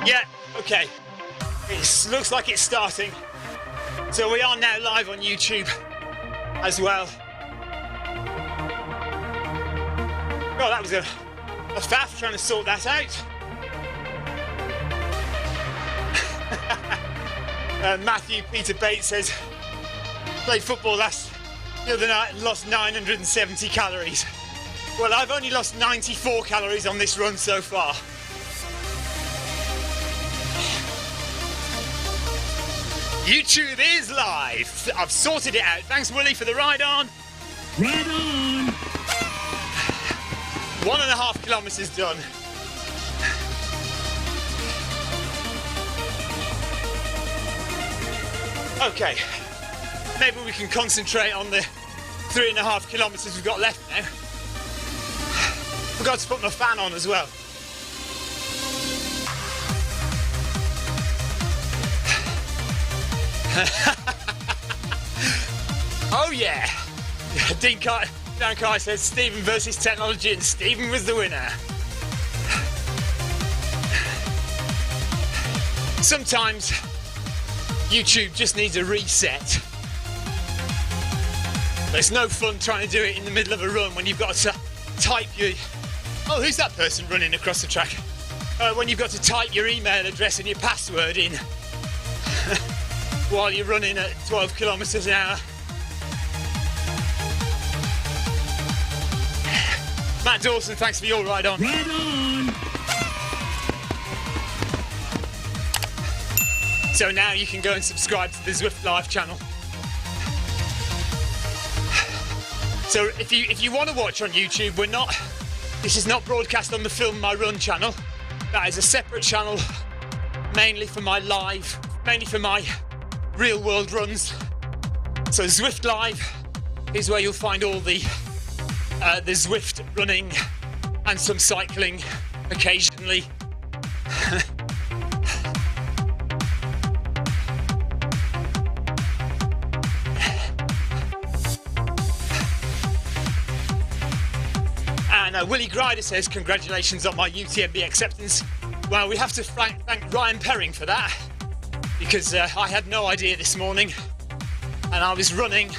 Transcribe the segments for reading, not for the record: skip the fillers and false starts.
Yeah, okay. It looks like it's starting. So we are now live on YouTube as well. Oh, that was a faff trying to sort that out. Matthew Peter Bates says, played football the other night and lost 970 calories. Well, I've only lost 94 calories on this run so far. YouTube is live. I've sorted it out. Thanks, Willie, for the ride on. Ride on. 1.5 kilometers done. Okay, maybe we can concentrate on the 3.5 kilometers we've got left now. Forgot to put my fan on as well. Oh yeah! Dan Kai says Stephen versus technology, and Stephen was the winner. Sometimes YouTube just needs a reset. But it's no fun trying to do it in the middle of a run when you've got to type your... Oh, who's that person running across the track? When you've got to type your email address and your password in while you're running at 12 kilometers an hour. Matt Dawson, thanks for your ride on. Ride on. So now you can go and subscribe to the Zwift Live channel. So if you want to watch on YouTube, this is not broadcast on the Film My Run channel. That is a separate channel, mainly for my real world runs. So Zwift Live is where you'll find all the Zwift running and some cycling occasionally. And Willie Grider says, congratulations on my UTMB acceptance. Well, we have to thank Ryan Perring for that, because I had no idea this morning, and I was running,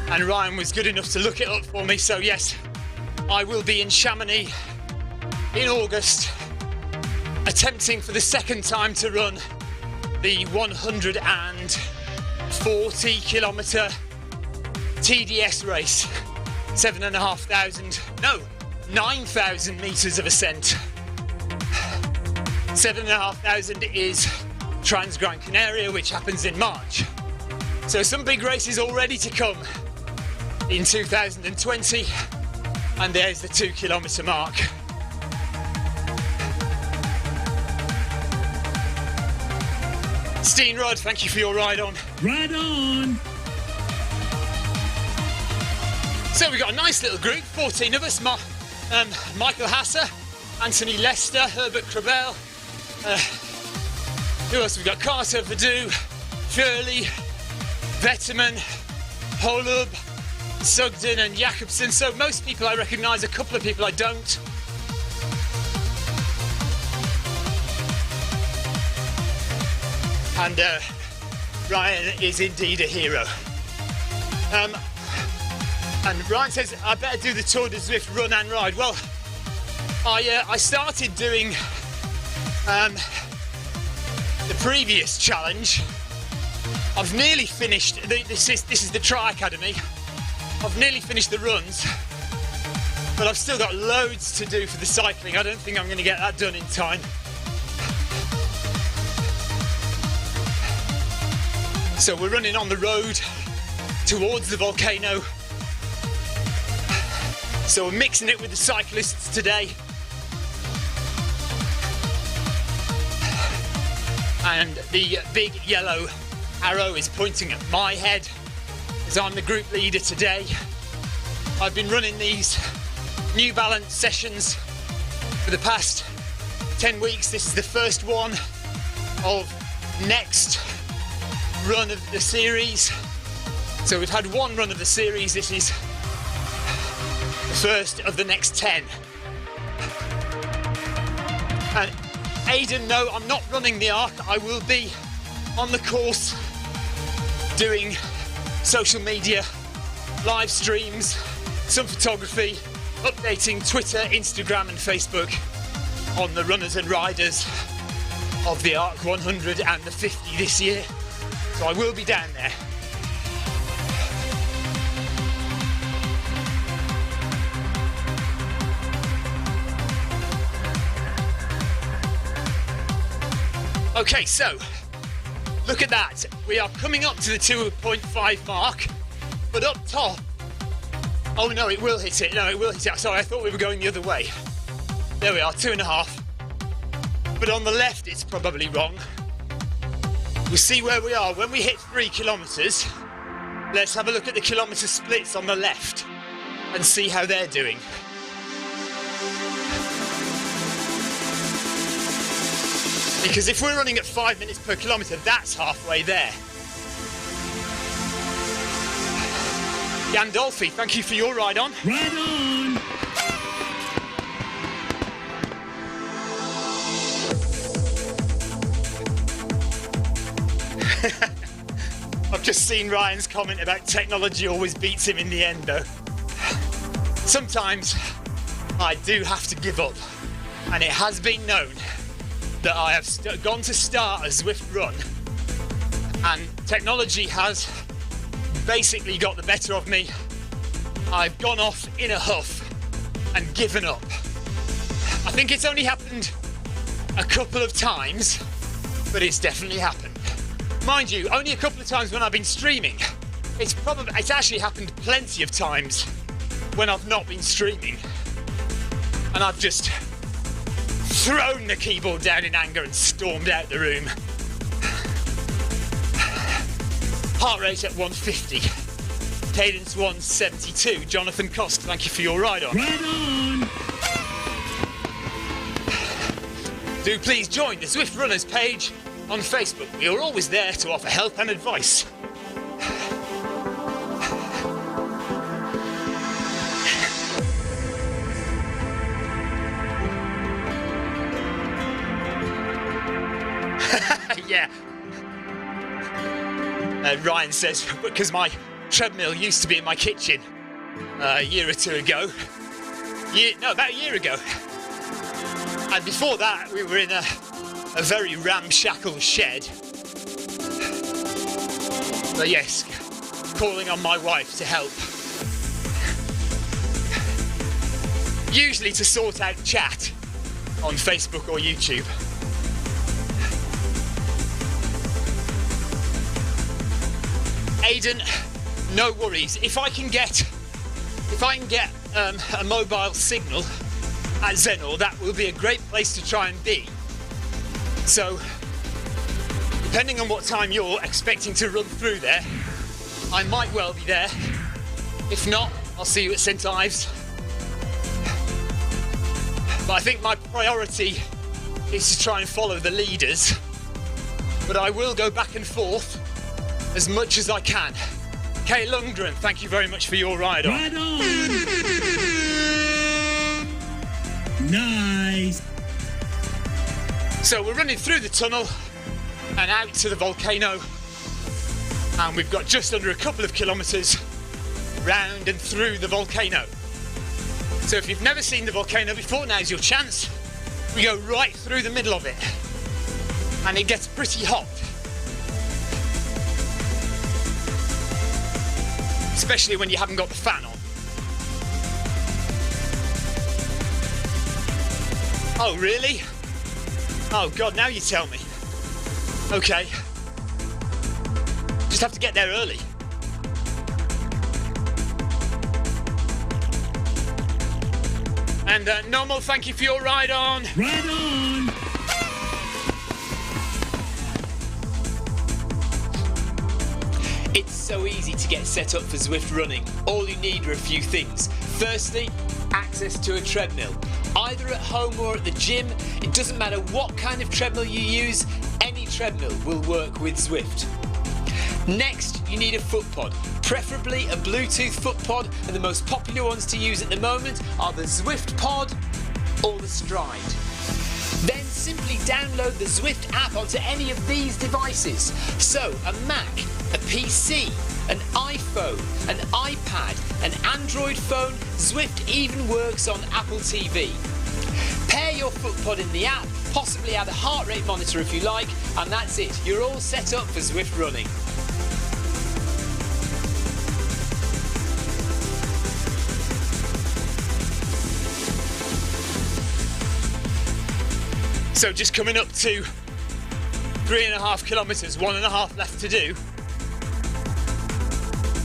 and Ryan was good enough to look it up for me. So yes, I will be in Chamonix in August, attempting for the second time to run the 140 kilometre TDS race. 9,000 metres of ascent. 7,500 is Trans Gran Canaria, which happens in March. So some big races all ready to come in 2020, and there's the 2 kilometre mark. Steen Rod, thank you for your ride on. Ride on. So we've got a nice little group, 14 of us. Michael Hasser, Anthony Lester, Herbert Crabell. Who else? We've got Carter, Verdue, Shirley, Vetterman, Holub, Sugden and Jakobsen. So most people I recognise, a couple of people I don't. And Ryan is indeed a hero. And Ryan says, I better do the Tour de Zwift run and ride. Well, I started doing the previous challenge. I've nearly finished, this is the Tri Academy. I've nearly finished the runs, but I've still got loads to do for the cycling. I don't think I'm going to get that done in time. So we're running on the road towards the volcano. So we're mixing it with the cyclists today. And the big yellow arrow is pointing at my head, as I'm the group leader today. I've been running these New Balance sessions for the past 10 weeks. This is the first one of next run of the series. So we've had one run of the series. This is the first of the next 10. And Aidan, no, I'm not running the Arc. I will be on the course doing social media, live streams, some photography, updating Twitter, Instagram and Facebook on the runners and riders of the Arc 100 and the 50 this year. So I will be down there. Okay, so look at that. We are coming up to the 2.5 mark, but up top, oh no, it will hit it. No, it will hit it. Sorry, I thought we were going the other way. There we are, 2.5. But on the left, it's probably wrong. We'll see where we are. When we hit 3 kilometres, let's have a look at the kilometre splits on the left and see how they're doing. Because if we're running at 5 minutes per kilometre, that's halfway there. Gandolfi, thank you for your ride on. Ride on! I've just seen Ryan's comment about technology always beats him in the end, though. Sometimes I do have to give up, and it has been known that I have gone to start a Zwift run and technology has basically got the better of me. I've gone off in a huff and given up. I think it's only happened a couple of times, but it's definitely happened. Mind you, only a couple of times when I've been streaming. It's actually happened plenty of times when I've not been streaming, and I've just thrown the keyboard down in anger and stormed out the room. Heart rate at 150. Cadence 172. Jonathan Cost, thank you for your ride on. Ride on! Do please join the Zwift Runners page on Facebook. We are always there to offer help and advice. Yeah. Ryan says, because my treadmill used to be in my kitchen a year or two ago. About a year ago. And before that, we were in a very ramshackle shed. But yes, calling on my wife to help. Usually to sort out chat on Facebook or YouTube. Aidan, no worries. If I can get a mobile signal at Zenor, that will be a great place to try and be. So, depending on what time you're expecting to run through there, I might well be there. If not, I'll see you at St Ives. But I think my priority is to try and follow the leaders. But I will go back and forth as much as I can. Kay Lundgren, thank you very much for your ride on. Ride on! Nice! So we're running through the tunnel and out to the volcano, and we've got just under a couple of kilometres round and through the volcano. So if you've never seen the volcano before, now's your chance. We go right through the middle of it, and it gets pretty hot. Especially when you haven't got the fan on. Oh, really? Oh God, now you tell me. Okay. Just have to get there early. And Normal, thank you for your ride on. Ride on! It's so easy to get set up for Zwift running. All you need are a few things. Firstly, access to a treadmill. Either at home or at the gym, it doesn't matter what kind of treadmill you use, any treadmill will work with Zwift. Next, you need a foot pod, preferably a Bluetooth foot pod, and the most popular ones to use at the moment are the Zwift Pod or the Stride. Then simply download the Zwift app onto any of these devices. So a Mac, a PC, an iPhone, an iPad, an Android phone. Zwift even works on Apple TV. Pair your footpod in the app, possibly add a heart rate monitor if you like, and that's it. You're all set up for Zwift running. So just coming up to 3.5 kilometres, 1.5 left to do.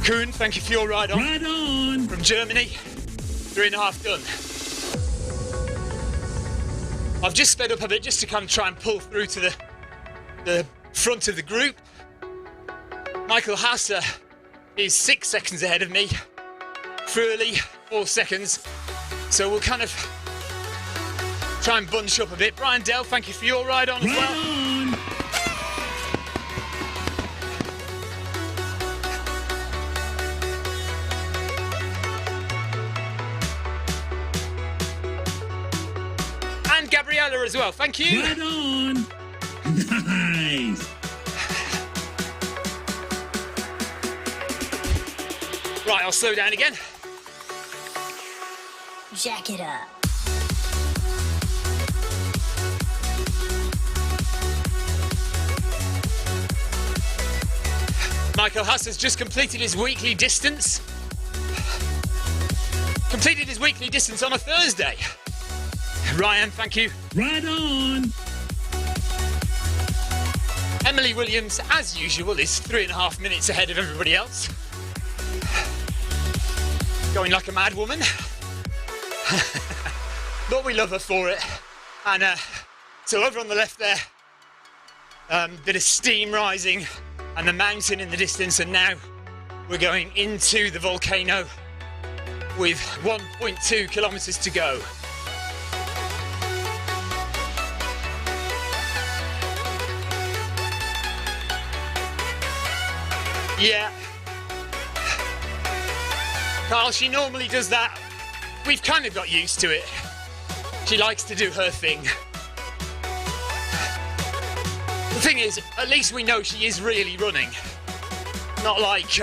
Kuhn, thank you for your ride on. Right on. From Germany, 3.5 done. I've just sped up a bit just to kind of try and pull through to the front of the group. Michael Hasser is 6 seconds ahead of me. Furley, 4 seconds. So we'll kind of try and bunch up a bit. Brian Dell, thank you for your ride on as Right well. on. And Gabriella as well, thank you. Right on. Nice. Right, I'll slow down again. Jack it up. Michael Huss has just completed his weekly distance. Completed his weekly distance on a Thursday. Ryan, thank you. Right on. Emily Williams, as usual, is 3.5 minutes ahead of everybody else. Going like a mad woman. But we love her for it. And so over on the left there, bit of steam rising and the mountain in the distance, and now we're going into the volcano with 1.2 kilometers to go. Yeah. Carl, she normally does that. We've kind of got used to it. She likes to do her thing. The thing is, at least we know she is really running. Not like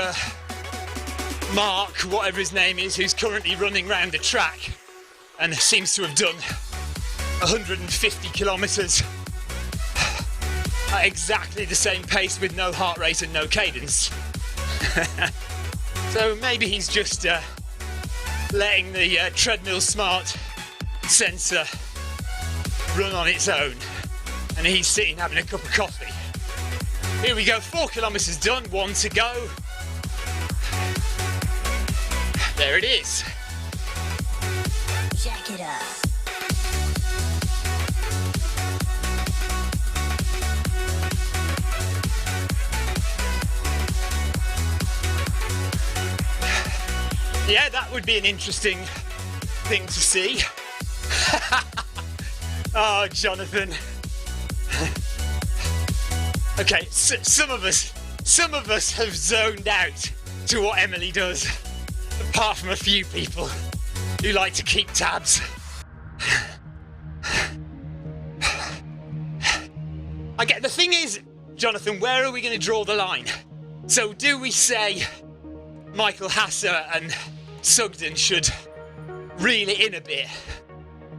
Mark, whatever his name is, who's currently running round the track and seems to have done 150 kilometres at exactly the same pace with no heart rate and no cadence. So maybe he's just letting the treadmill smart sensor run on its own, and he's sitting having a cup of coffee. Here we go, 4 kilometres done, 1 to go. There it is. Jack it up. Yeah, that would be an interesting thing to see. Oh, Jonathan. Okay, some of us have zoned out to what Emily does, apart from a few people who like to keep tabs. I get the thing is, Jonathan, where are we going to draw the line? So do we say Michael Hasser and Sugden should reel it in a bit?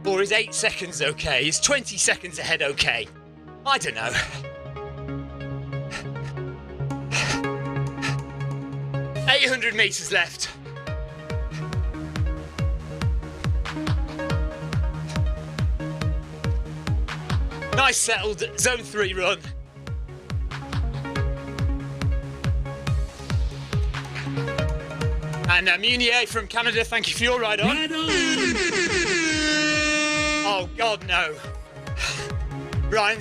Or is 8 seconds okay? Is 20 seconds ahead okay? I don't know. $800 metres left. Nice settled zone 3 run. And Munier from Canada, thank you for your ride on. Right on. Oh God, no. Ryan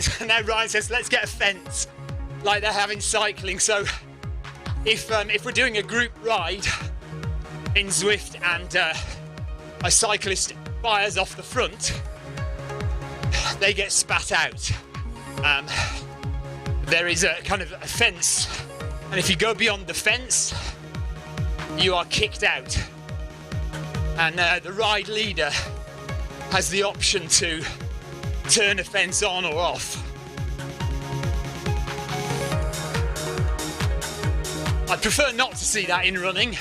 says, let's get a fence, like they're having cycling. So if we're doing a group ride in Zwift and a cyclist fires off the front, they get spat out. There is a kind of a fence, and if you go beyond the fence, you are kicked out. And the ride leader has the option to turn a fence on or off. I'd prefer not to see that in running,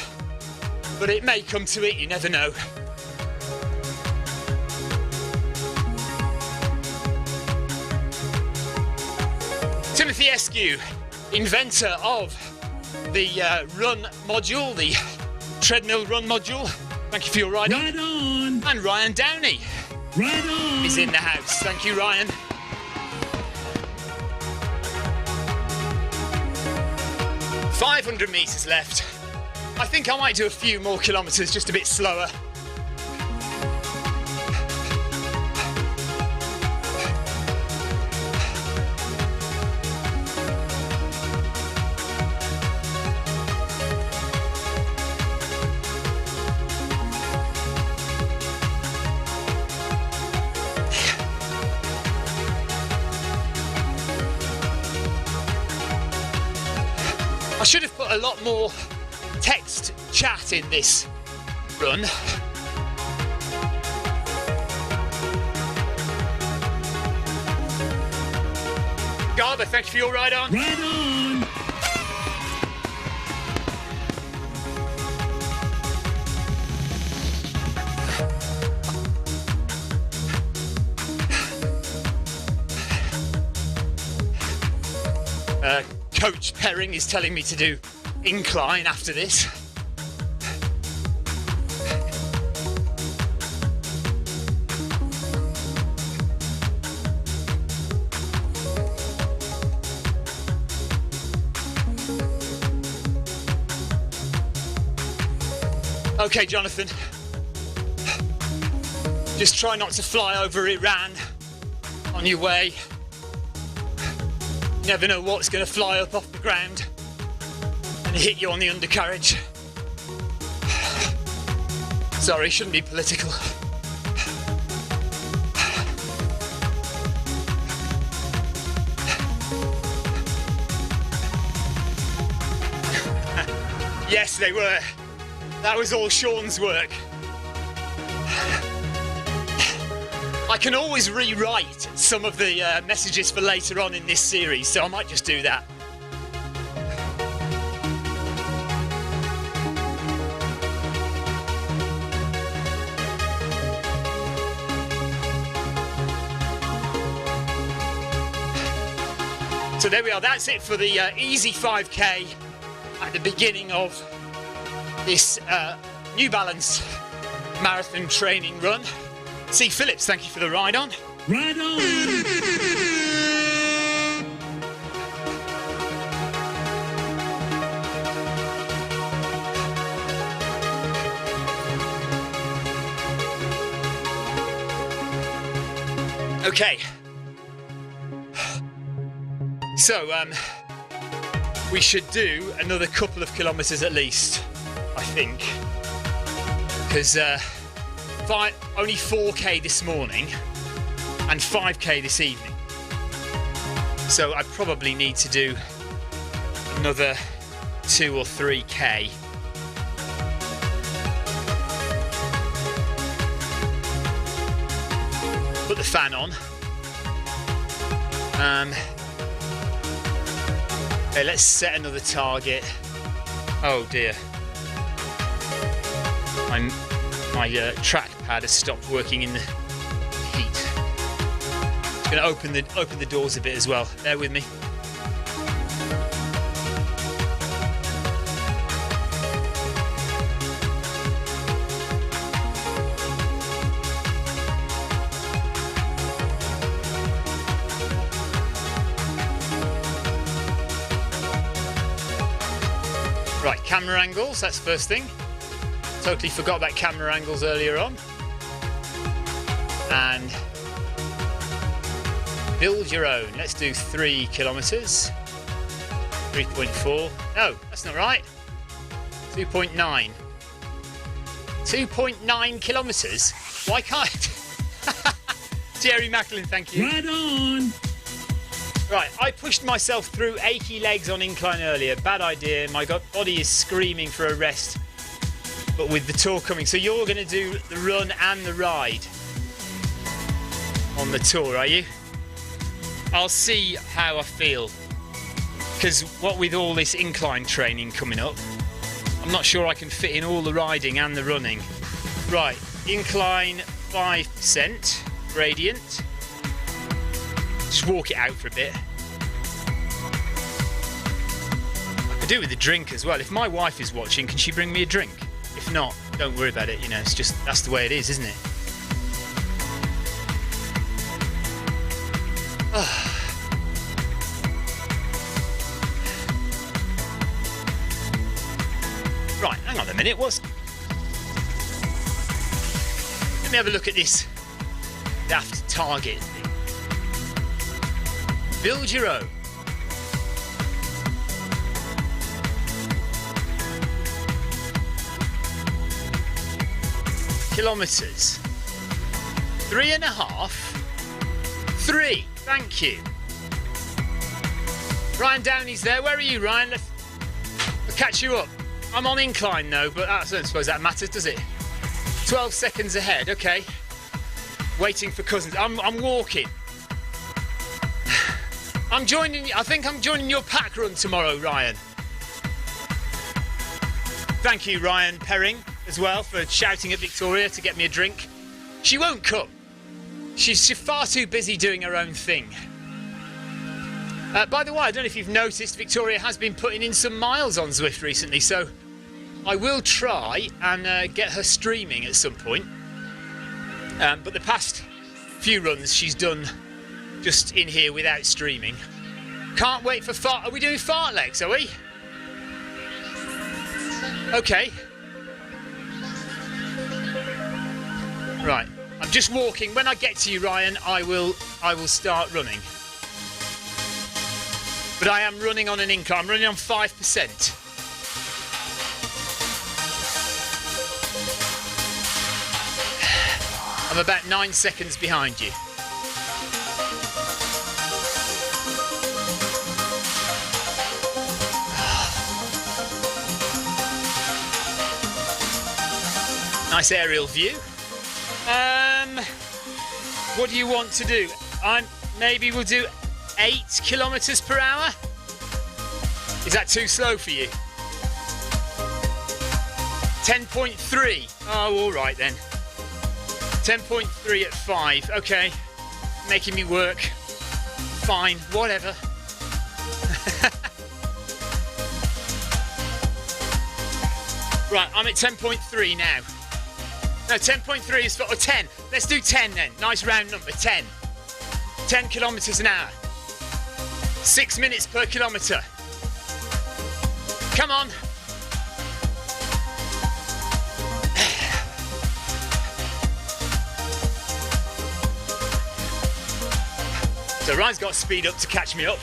but it may come to it, you never know. Timothy Eskew, inventor of the run module, the treadmill run module. Thank you for your ride on. Right on. And Ryan Downey Right on. is in the house. Thank you, Ryan. $500 metres left. I think I might do a few more kilometres, just a bit slower. I should have put a lot more text chat in this run. Garber, thank you for your ride on. Right on. Coach Perring is telling me to do incline after this. Okay, Jonathan. Just try not to fly over Iran on your way. Never know what's going to fly up off the ground and hit you on the undercarriage. Sorry, shouldn't be political. Yes, they were. That was all Sean's work. I can always rewrite some of the messages for later on in this series, so I might just do that. So there we are, that's it for the easy 5k at the beginning of this New Balance marathon training run. C. Phillips, thank you for the ride on. Right on. Okay. So, we should do another couple of kilometres at least, I think. Because only 4k this morning and 5k this evening. So I probably need to do another 2 or 3k. Put the fan on. Okay, let's set another target. Oh dear. My trackpad has stopped working in the heat. It's going to open the doors a bit as well. Bear with me. Right, camera angles, that's the first thing. Totally forgot about camera angles earlier on. And build your own. Let's do 3 kilometres. 3.4. No, that's not right. 2.9. 2.9 kilometres? Why can't... Jerry Macklin, thank you. Right on. Right, I pushed myself through achy legs on incline earlier. Bad idea. My body is screaming for a rest. But with the tour coming, so you're going to do the run and the ride. on the tour, are you? I'll see how I feel. Because what with all this incline training coming up, I'm not sure I can fit in all the riding and the running. Right, incline 5% gradient. Just walk it out for a bit. I could do with a drink as well. If my wife is watching, can she bring me a drink? If not, don't worry about it, you know, it's just, that's the way it is, isn't it? Right, hang on a minute, let me have a look at this daft target thing. Build your own. Kilometres. 3.5. 3. Thank you. Ryan Downey's there. Where are you, Ryan? I'll catch you up. I'm on incline though, but I don't suppose that matters, does it? 12 seconds ahead. Okay. Waiting for Cousins. I'm walking. I think I'm joining your pack run tomorrow, Ryan. Thank you, Ryan Perring, as well, for shouting at Victoria to get me a drink. She won't come. She's far too busy doing her own thing. By the way, I don't know if you've noticed, Victoria has been putting in some miles on Zwift recently, so I will try and get her streaming at some point. But the past few runs she's done just in here without streaming. Can't wait for fart. Are we doing fartleks, are we? Okay. Right. I'm just walking. When I get to you, Ryan, I will start running. But I am running on an incline. I'm running on 5%. I'm about 9 seconds behind you. Nice aerial view. What do you want to do? Maybe we'll do 8 kilometers per hour. Is that too slow for you? 10.3. Oh, all right then. 10.3 at 5. Okay, making me work. Fine, whatever. Right, I'm at 10.3 now. No, 10.3 is for 10. Let's do 10 then. Nice round number, 10. 10 kilometers an hour. 6 minutes per kilometer. Come on. So Ryan's got to speed up to catch me up.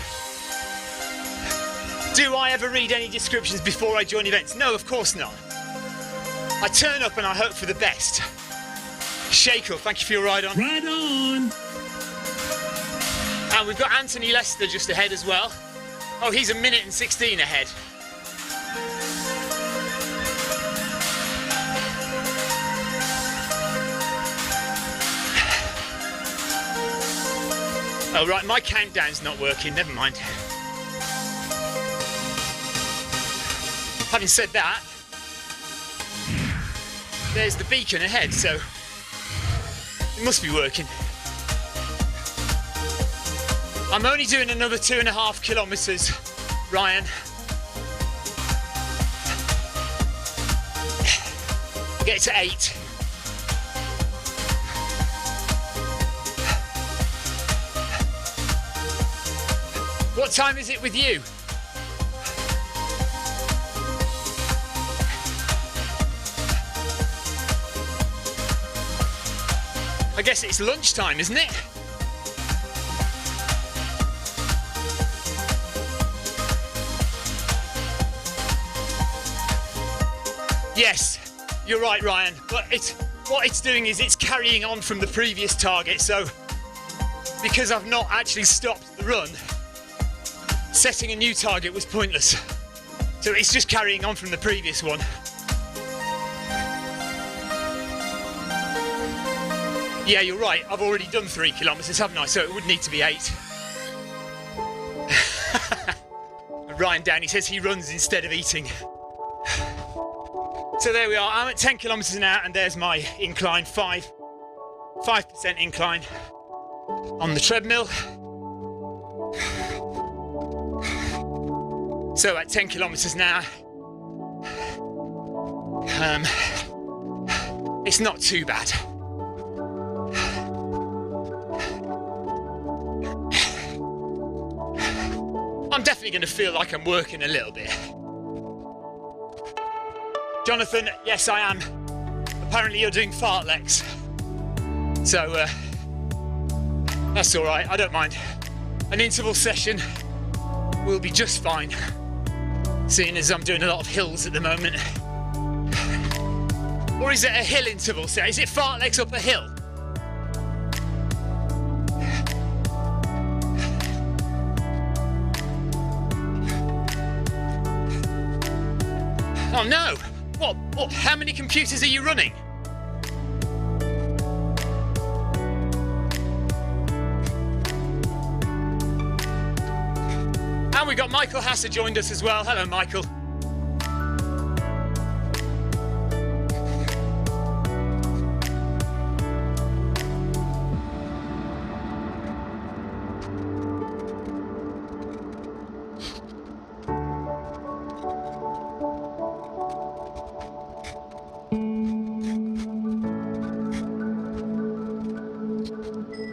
Do I ever read any descriptions before I join events? No, of course not. I turn up and I hope for the best. Shakel, thank you for your ride on. Right on. And we've got Anthony Lester just ahead as well. Oh, he's 1 minute and 16 ahead. Oh, right, my countdown's not working. Never mind. Having said that, there's the beacon ahead, so it must be working. I'm only doing another 2.5 kilometers, Ryan. I'll get to 8. What time is it with you? I guess it's lunchtime, isn't it? Yes, you're right, Ryan. But what it's doing is it's carrying on from the previous target. So because I've not actually stopped the run, setting a new target was pointless. So it's just carrying on from the previous one. Yeah, you're right. I've already done 3 kilometres, haven't I? So it would need to be 8. Ryan Downey says he runs instead of eating. So there we are. I'm at 10 kilometres now, and there's my incline, 5% incline on the treadmill. So at 10 kilometres now, it's not too bad. I'm definitely going to feel like I'm working a little bit. Jonathan, yes I am. Apparently you're doing fartleks. So, that's alright, I don't mind. An interval session will be just fine, seeing as I'm doing a lot of hills at the moment. Or is it a hill interval set? Is it fartleks up a hill? Oh no! What? How many computers are you running? And we got Michael Hasser joined us as well. Hello, Michael.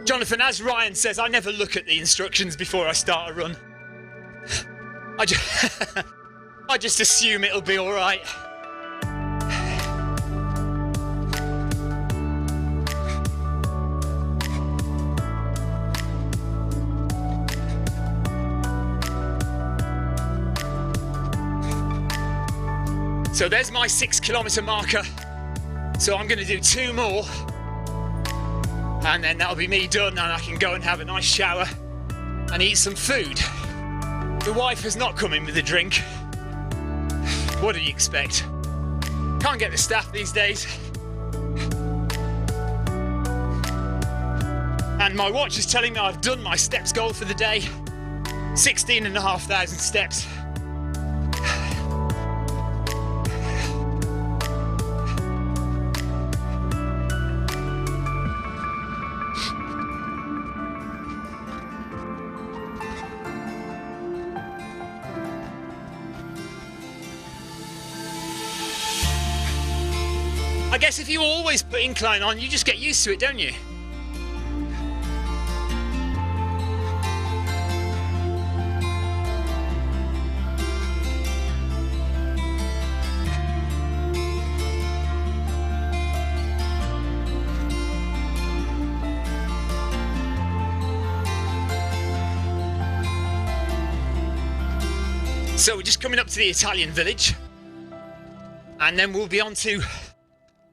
Jonathan, as Ryan says, I never look at the instructions before I start a run. I just assume it'll be all right. So there's my 6 kilometre marker. So I'm going to do 2 more. And then that'll be me done, and I can go and have a nice shower and eat some food. The wife has not come in with a drink. What do you expect? Can't get the staff these days. And my watch is telling me I've done my steps goal for the day. 16,500 steps. I guess if you always put incline on, you just get used to it, don't you? So we're just coming up to the Italian village, and then we'll be on to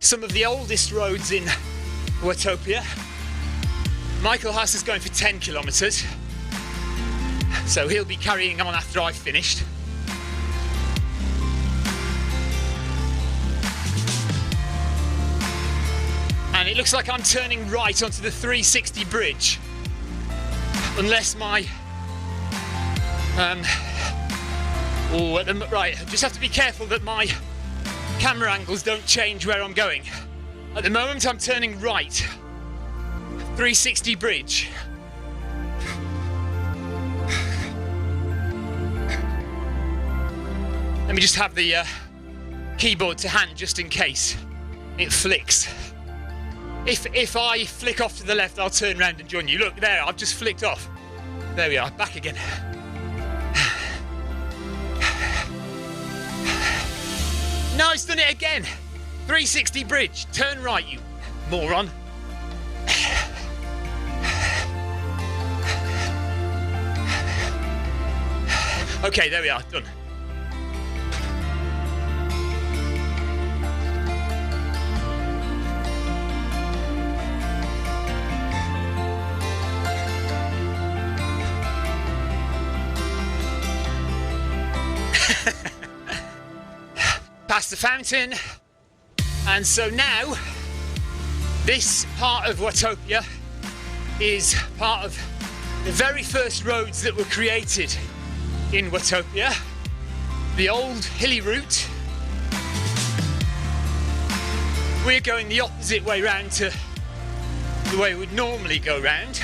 some of the oldest roads in Watopia. Michael Haas is going for 10 kilometres, so he'll be carrying on after I've finished. And it looks like I'm turning right onto the 360 bridge, unless my right, I just have to be careful that my camera angles don't change where I'm going. At the moment I'm turning right, 360 bridge. Let me just have the keyboard to hand just in case it flicks. If I flick off to the left, I'll turn around and join you. Look there, I've just flicked off. There we are, back again. No, it's done it again. 360 bridge. Turn right, you moron. Okay, there we are. Done. Past the fountain, and so now This part of Watopia is part of the very first roads that were created in Watopia. The old hilly route. We're going the opposite way round to the way we'd normally go round.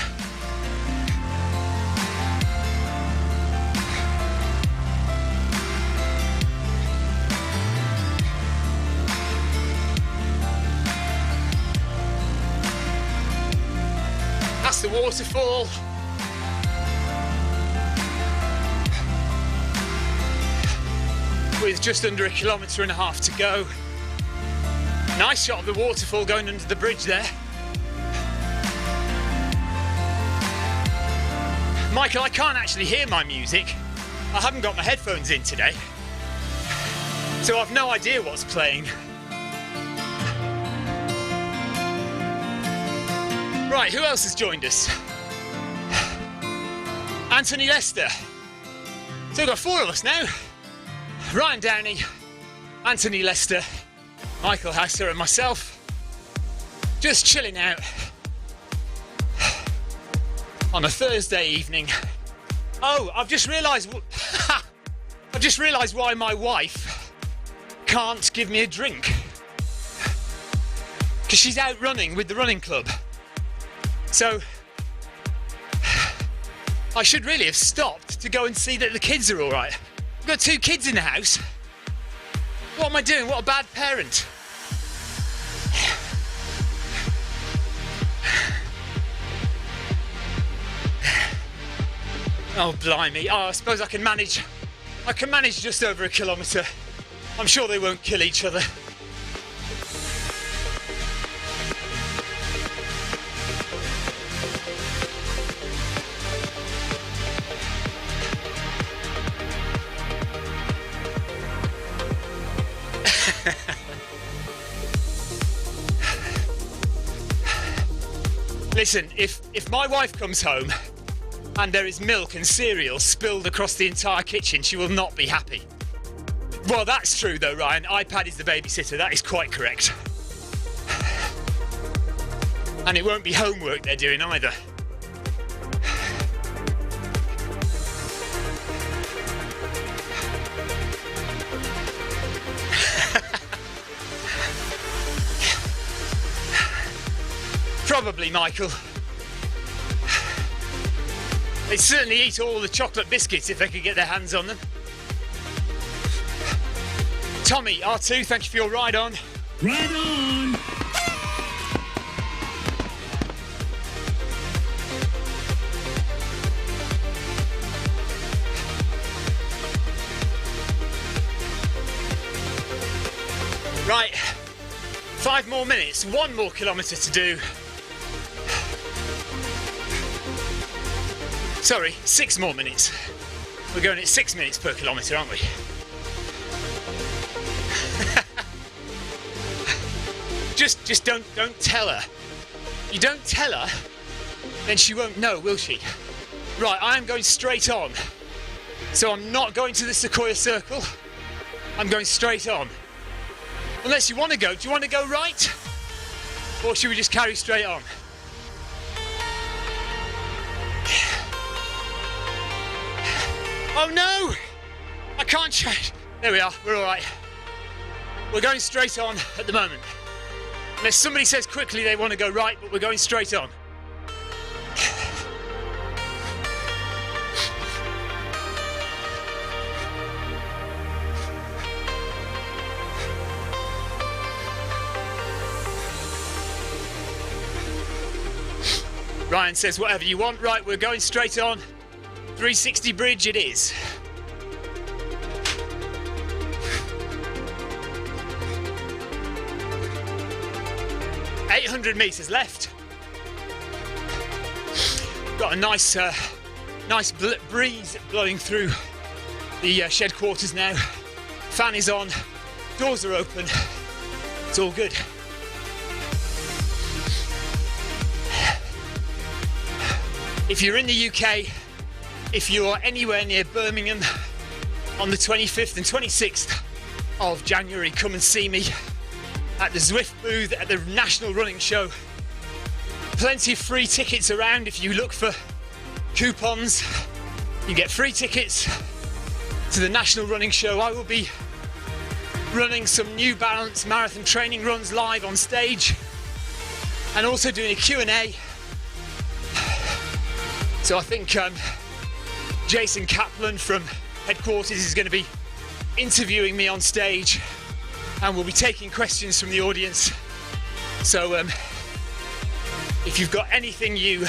Past the waterfall. With just under 1.5 kilometres to go. Nice shot of the waterfall going under the bridge there. Michael, I can't actually hear my music. I haven't got my headphones in today. So I've no idea what's playing. Right, who else has joined us? Anthony Lester. So we've got 4 of us now. Ryan Downey, Anthony Lester, Michael Hasser and myself. Just chilling out on a Thursday evening. Oh, I've just realised why my wife can't give me a drink. Because she's out running with the running club. So I should really have stopped to go and see that the kids are all right. I've got 2 kids in the house. What am I doing? What a bad parent. Oh, blimey. Oh, I suppose I can manage just over 1 kilometre. I'm sure they won't kill each other. Listen, if my wife comes home and there is milk and cereal spilled across the entire kitchen, she will not be happy. Well, that's true though, Ryan. iPad is the babysitter. That is quite correct. And it won't be homework they're doing either. Probably, Michael. They'd certainly eat all the chocolate biscuits if they could get their hands on them. Tommy, R2, thank you for your ride on. Right on! Right, 5 more minutes, 1 more kilometre to do. Sorry, 6 more minutes. We're going at 6 minutes per kilometre, aren't we? just don't tell her. You don't tell her, then she won't know, will she? Right, I am going straight on. So I'm not going to the Sequoia Circle. I'm going straight on. Unless you want to go. Do you want to go right? Or should we just carry straight on? Oh no! I can't change. There we are, we're all right. We're going straight on at the moment. Unless somebody says quickly they want to go right, but we're going straight on. Ryan says whatever you want. Right, we're going straight on. 360 bridge it is. $800 metres left. Got a nice breeze blowing through the shed quarters now. Fan is on, doors are open. It's all good. If you're in the UK, if you're anywhere near Birmingham on the 25th and 26th of January, come and see me at the Zwift booth at the National Running Show plenty of free tickets around. If you look for coupons, you get free tickets to the National Running Show. I will be running some New Balance marathon training runs live on stage and also doing a Q&A. So I think Jason Kaplan from headquarters is going to be interviewing me on stage, and we'll be taking questions from the audience. So if you've got anything you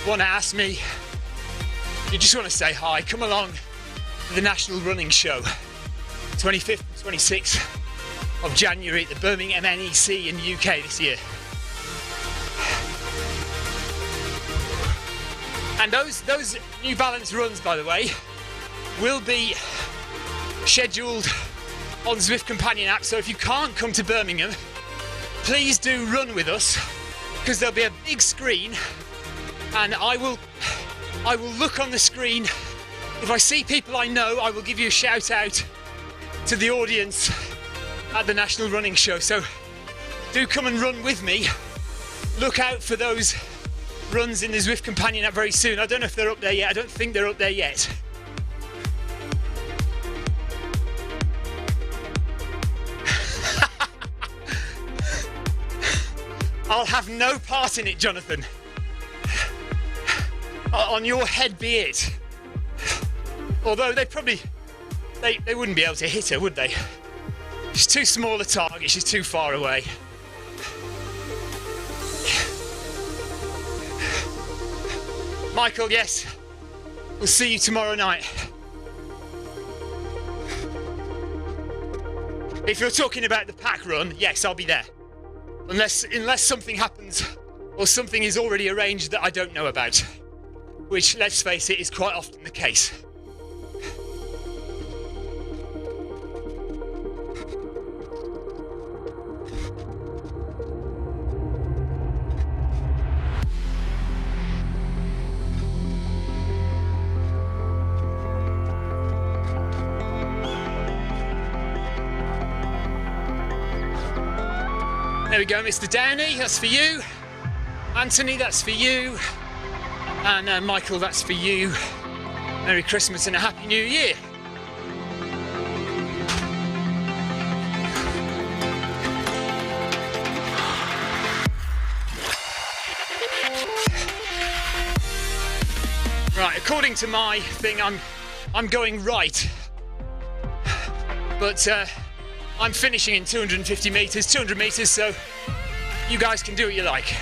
want to ask me, you just want to say hi, come along to the National Running Show, 25th and 26th of January at the Birmingham NEC in the UK this year. And those New Balance runs, by the way, will be scheduled on Zwift Companion app. So if you can't come to Birmingham, please do run with us, because there'll be a big screen, and I will look on the screen. If I see people I know, I will give you a shout out to the audience at the National Running Show. So do come and run with me. Look out for those runs in the Zwift Companion app very soon. I don't know if they're up there yet. I don't think they're up there yet. I'll have no part in it, Jonathan. On your head be it. Although they wouldn't be able to hit her, would they? She's too small a target, she's too far away. Michael, yes, we'll see you tomorrow night. If you're talking about the pack run, yes, I'll be there. Unless something happens or something is already arranged that I don't know about, which, let's face it, is quite often the case. There we go, Mr. Downey, that's for you. Anthony, that's for you. And Michael, that's for you. Merry Christmas and a Happy New Year. Right, according to my thing, I'm going right. But I'm finishing in 250 metres, 200 metres, so you guys can do what you like.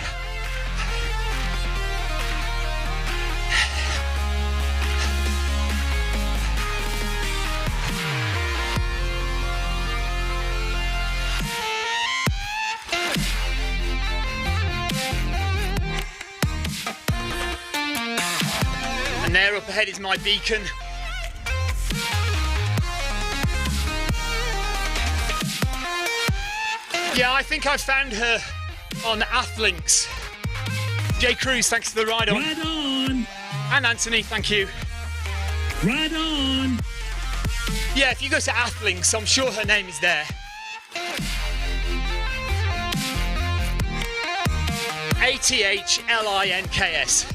And there up ahead is my beacon. Yeah, I think I found her on Athlinks. Jay Cruz, thanks for the ride on. Right on. And Anthony, thank you. Right on. Yeah, if you go to Athlinks, I'm sure her name is there. ATHLINKS.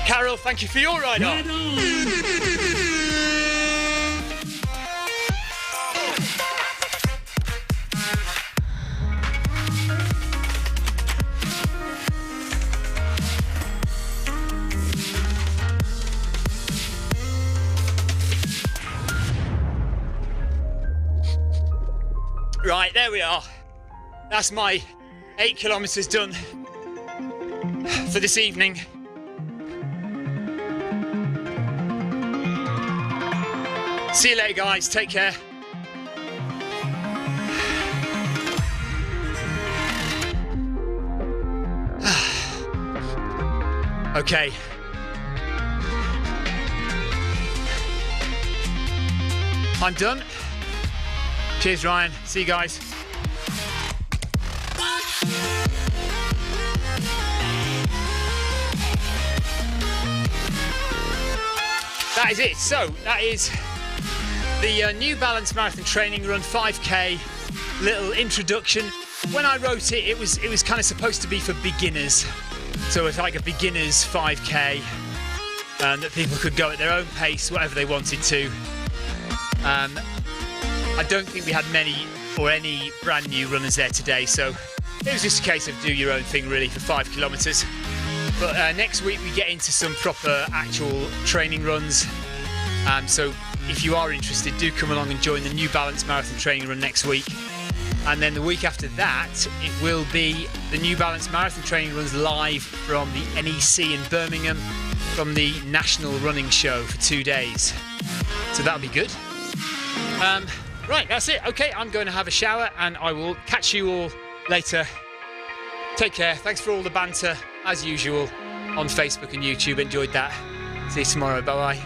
Carol, thank you for your ride on. Right on. Right, there we are. That's my 8 kilometres done for this evening. See you later, guys. Take care. Okay. I'm done. Cheers, Ryan. See you guys. That is it. So that is the New Balance Marathon Training Run 5K little introduction. when I wrote it, it was kind of supposed to be for beginners. So it's like a beginner's 5k, that people could go at their own pace, whatever they wanted to. I don't think we had many or any brand new runners there today, so it was just a case of do your own thing really for 5 kilometres. But next week we get into some proper actual training runs. So if you are interested, do come along and join the New Balance Marathon Training Run next week. And then the week after that, it will be the New Balance Marathon Training Runs live from the NEC in Birmingham, from the National Running Show for 2 days. So that'll be good. Right, that's it. Okay, I'm going to have a shower and I will catch you all later. Take care. Thanks for all the banter, as usual, on Facebook and YouTube. Enjoyed that. See you tomorrow. Bye-bye.